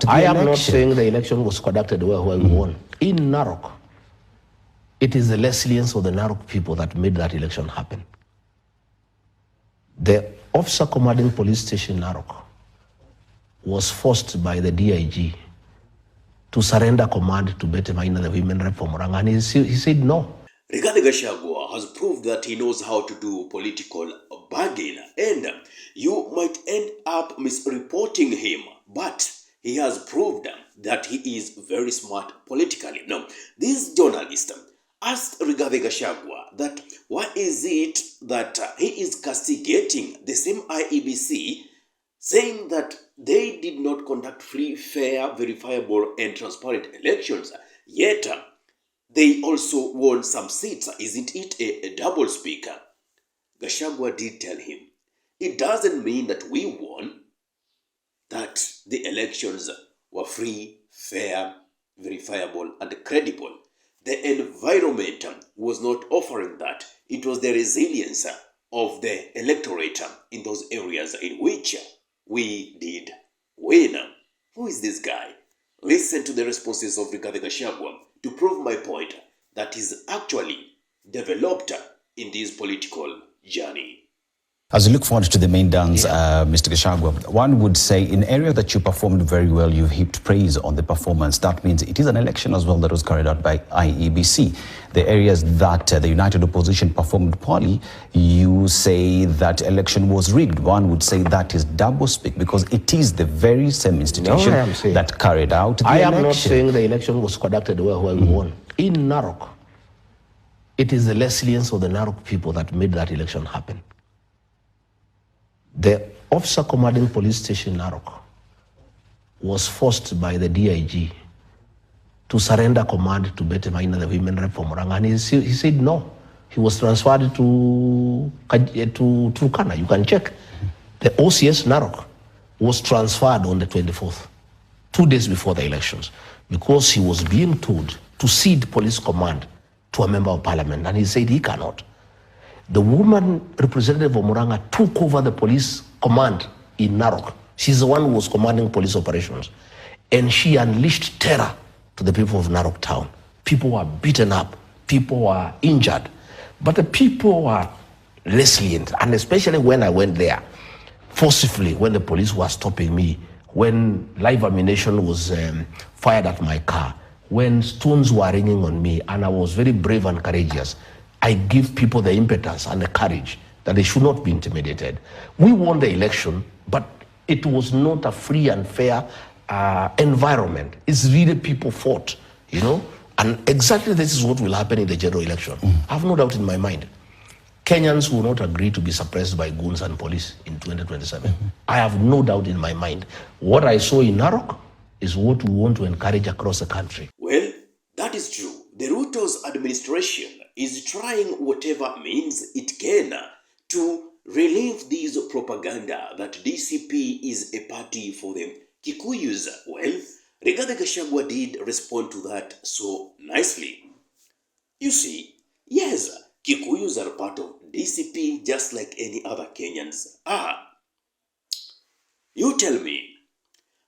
the I election. am not saying the election was conducted well we won. In Narok, it is the resilience of the Narok people that made that election happen. The officer commanding police station Narok was forced by the DIG to surrender command to Bete Maina, the women rep for Murang'a, and he said no. Rigathi Gachagua has proved that he knows how to do political bargain, and you might end up misreporting him, but he has proved that he is very smart politically. Now, this journalist asked Rigathi Gachagua that why is it that he is castigating the same IEBC, saying that they did not conduct free, fair, verifiable, and transparent elections, yet they also won some seats. Isn't it a double speaker? Gachagua did tell him, it doesn't mean that we won, that the elections were free, fair, verifiable, and credible. The environment was not offering that. It was the resilience of the electorate in those areas in which we did win. Who is this guy? Listen to the responses of Rigathi Gachagua to prove my point that is actually developed in this political journey. As you look forward to the main dance, Mr. Gachagua, one would say in area that you performed very well, you've heaped praise on the performance. That means it is an election as well that was carried out by IEBC. The areas that the United Opposition performed poorly, you say that election was rigged. One would say that is doublespeak because it is the very same institution that carried out the election. I am not saying the election was conducted well we won. In Narok, it is the resilience of the Narok people that made that election happen. The officer commanding police station Narok was forced by the DIG to surrender command to Bete Maina, the women rep for Murang'a, and he said no. He was transferred to Turkana. You can check. The OCS Narok was transferred on the 24th, 2 days before the elections, because he was being told to cede police command to a member of parliament, and he said he cannot. The woman representative of Murang'a took over the police command in Narok. She's the one who was commanding police operations. And she unleashed terror to the people of Narok town. People were beaten up. People were injured. But the people were resilient. And especially when I went there, forcibly, when the police were stopping me, when live ammunition was fired at my car, when stones were raining on me, and I was very brave and courageous, I give people the impetus and the courage that they should not be intimidated. We won the election, but it was not a free and fair environment. It's really people fought, you know? And exactly this is what will happen in the general election. I have no doubt in my mind. Kenyans will not agree to be suppressed by goons and police in 2027. I have no doubt in my mind. What I saw in Narok is what we want to encourage across the country. Well, that is true. The Ruto's administration is trying whatever means it can to relieve this propaganda that DCP is a party for the Kikuyus. Well, Rigathi Gachagua did respond to that so nicely. You see, yes, Kikuyus are part of DCP just like any other Kenyans are. You tell me,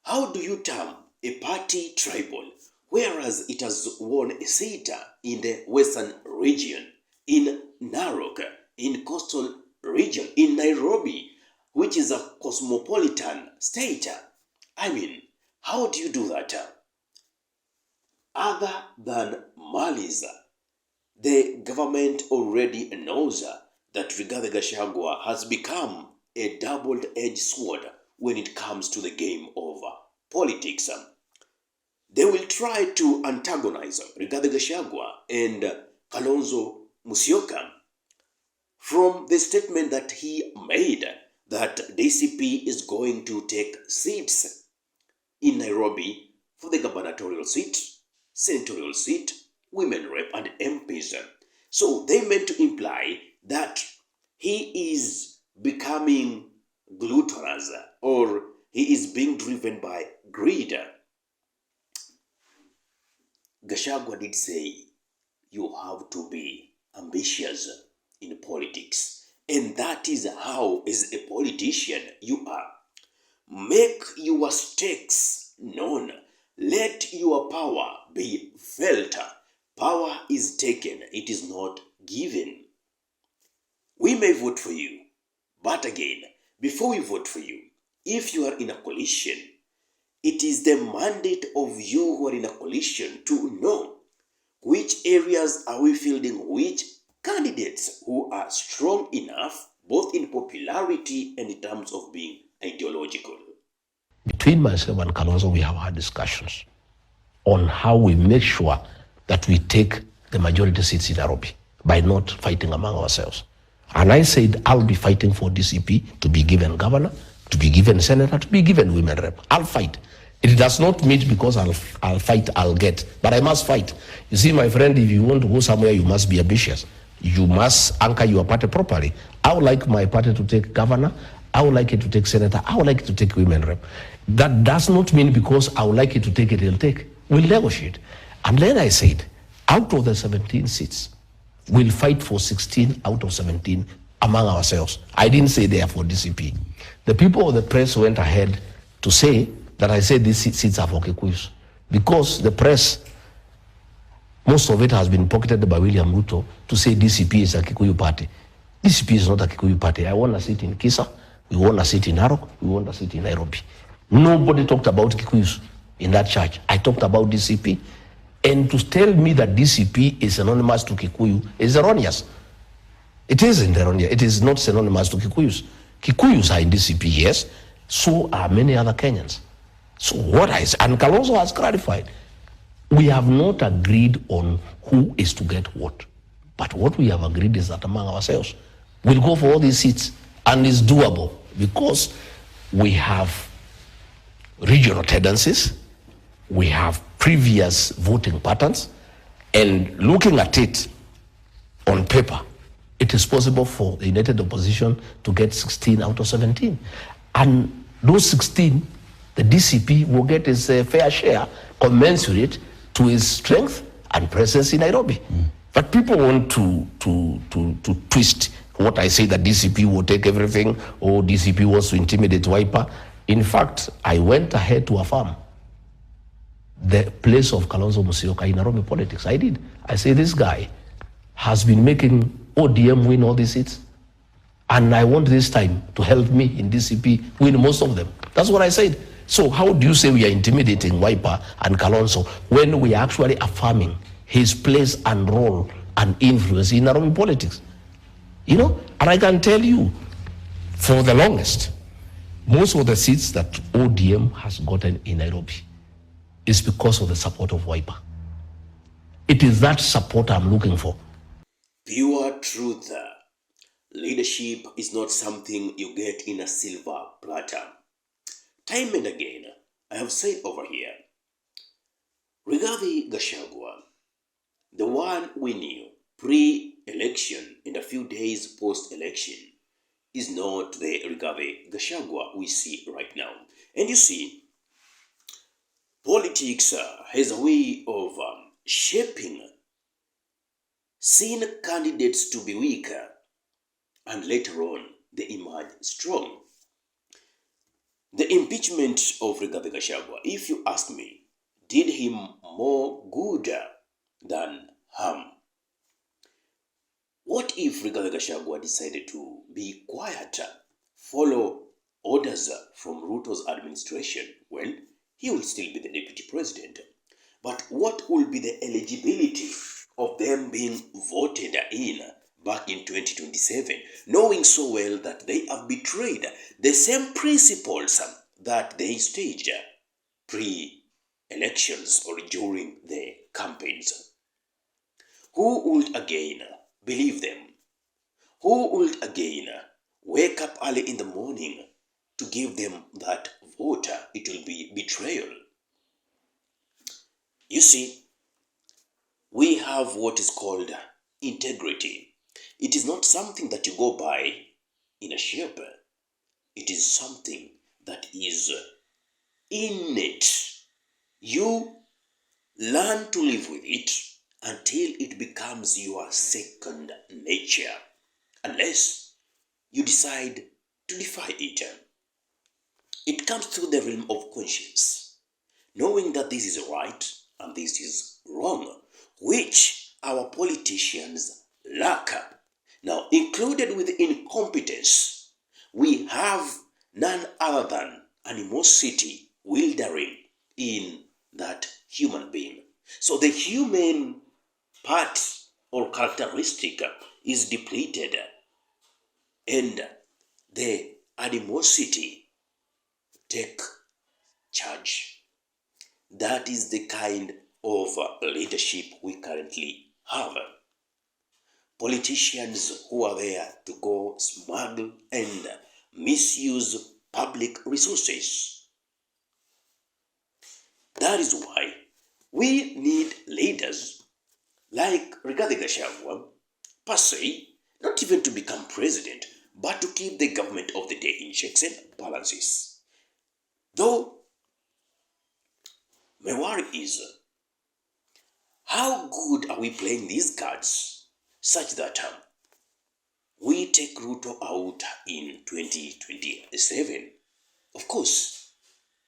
how do you term a party tribal, whereas it has won a seat in the western region, in Narok, in coastal region, in Nairobi, which is a cosmopolitan state? I mean, how do you do that? Other than malice, the government already knows that Rigathi Gachagua has become a double-edged sword when it comes to the game of politics. They will try to antagonize Rigathi Gachagua and Kalonzo Musyoka from the statement that he made that DCP is going to take seats in Nairobi for the gubernatorial seat, senatorial seat, women rep, and MPs. So they meant to imply that he is becoming gluttonous or he is being driven by greed. Gachagua did say, you have to be ambitious in politics. And that is how, as a politician, you are. Make your stakes known. let your power be felt. Power is taken, it is not given. We may vote for you, but again, before we vote for you, if you are in a coalition, it is the mandate of you who are in a coalition to know which areas are we fielding, which candidates who are strong enough, both in popularity and in terms of being ideological. Between myself and Kalonzo, we have had discussions on how we make sure that we take the majority seats in Nairobi by not fighting among ourselves. And I said, I'll be fighting for DCP to be given governor, to be given senator, to be given women rep. I'll fight. It does not mean because I'll fight, I'll get. But I must fight. You see, my friend, if you want to go somewhere, you must be ambitious. You must anchor your party properly. I would like my party to take governor. I would like it to take senator. I would like it to take women rep. That does not mean because I would like it to take it, it'll take. We'll negotiate. And then I said, out of the 17 seats, we'll fight for 16 out of 17 among ourselves. I didn't say they are for DCP. The people of the press went ahead to say that I said these seats are for Kikuyus. Because the press, most of it has been pocketed by William Ruto to say DCP is a Kikuyu party. DCP is not a Kikuyu party. I want a seat in Kisa, we want a seat in Narok, we want a seat in Nairobi. Nobody talked about Kikuyus in that church. I talked about DCP. And to tell me that DCP is synonymous to Kikuyu is erroneous. It isn't erroneous. It is not synonymous to Kikuyus. Kikuyus are in DCP, yes. So are many other Kenyans. So what I say, and Kalonzo has clarified, we have not agreed on who is to get what. But what we have agreed is that among ourselves, we'll go for all these seats. And it's doable because we have regional tendencies, we have previous voting patterns, and looking at it on paper, it is possible for the United Opposition to get 16 out of 17. And those 16, the DCP will get its fair share commensurate to its strength and presence in Nairobi. But people want to twist what I say, that DCP will take everything, or DCP wants to intimidate Wiper. In fact, I went ahead to affirm the place of Kalonzo Musyoka in Nairobi politics. I did. I say this guy has been making ODM win all these seats, and I want this time to help me in DCP win most of them. That's what I said. So how do you say we are intimidating Wiper and Kalonzo when we are actually affirming his place and role and influence in Nairobi politics? You know, and I can tell you, for the longest, most of the seats that ODM has gotten in Nairobi is because of the support of Wiper. It is that support I'm looking for. Pure truth. Leadership is not something you get in a silver platter. Time and again, I have said over here, Rigathi Gachagua, the one we knew pre-election and a few days post-election, is not the Rigathi Gachagua we see right now. And you see, politics has a way of shaping, seeing candidates to be weaker, and later on they emerge strong. The impeachment of Rigathi Gachagua, if you ask me, did him more good than harm. What if Rigathi Gachagua decided to be quiet, follow orders from Ruto's administration? Well, he will still be the deputy president. But what will be the eligibility of them being voted in back in 2027, knowing so well that they have betrayed the same principles that they staged pre-elections or during the campaigns? Who would again believe them? Who would again wake up early in the morning to give them that vote? It will be betrayal. You see, we have what is called integrity. It is not something that you go by in a ship. It is something that is innate. You learn to live with it until it becomes your second nature, unless you decide to defy it. It comes through the realm of conscience. knowing that this is right and this is wrong, which our politicians lack. Now, included with incompetence, we have none other than animosity wildering in that human being. So the human part or characteristic is depleted, and the animosity take charge. That is the kind of leadership we currently have. Politicians who are there to go smuggle and misuse public resources. That is why we need leaders like Rigathi Gachagua, per se, not even to become president, but to keep the government of the day in checks and balances. Though, my worry is, how good are we playing these cards such that we take Ruto out in 2027? Of course,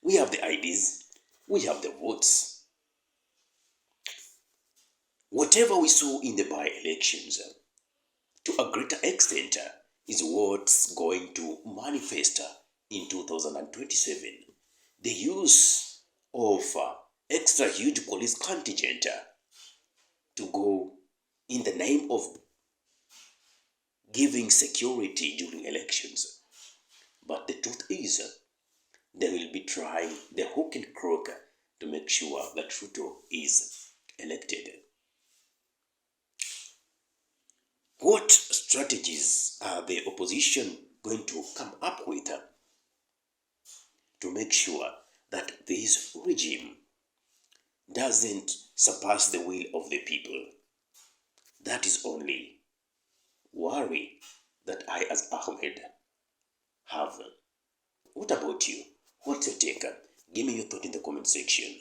we have the ideas, we have the votes. Whatever we saw in the by-elections, to a greater extent, is what's going to manifest in 2027. The use of extra huge police contingent to go in the name of giving security during elections. But the truth is, they will be trying the hook and crook to make sure that Ruto is elected. What strategies are the opposition going to come up with to make sure that this regime doesn't surpass the will of the people? That is only worry that I as Ahmed have. What about you? What's your take? Give me your thought in the comment section.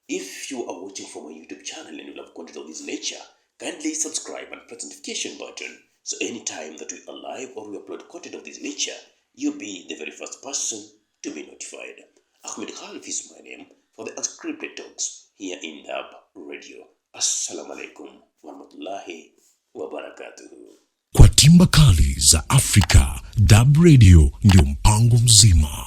If you are watching from my YouTube channel and you love content of this nature, kindly subscribe and press the notification button so anytime that we are live or we upload content of this nature, you'll be the very first person to be notified. Ahmed Khalif is my name for the unscripted talks here in Dab Radio. Assalamu alaikum warahmatullahi wabarakatuhu. Kwa timba kali za Afrika, Dab Radio ndio mpango mzima.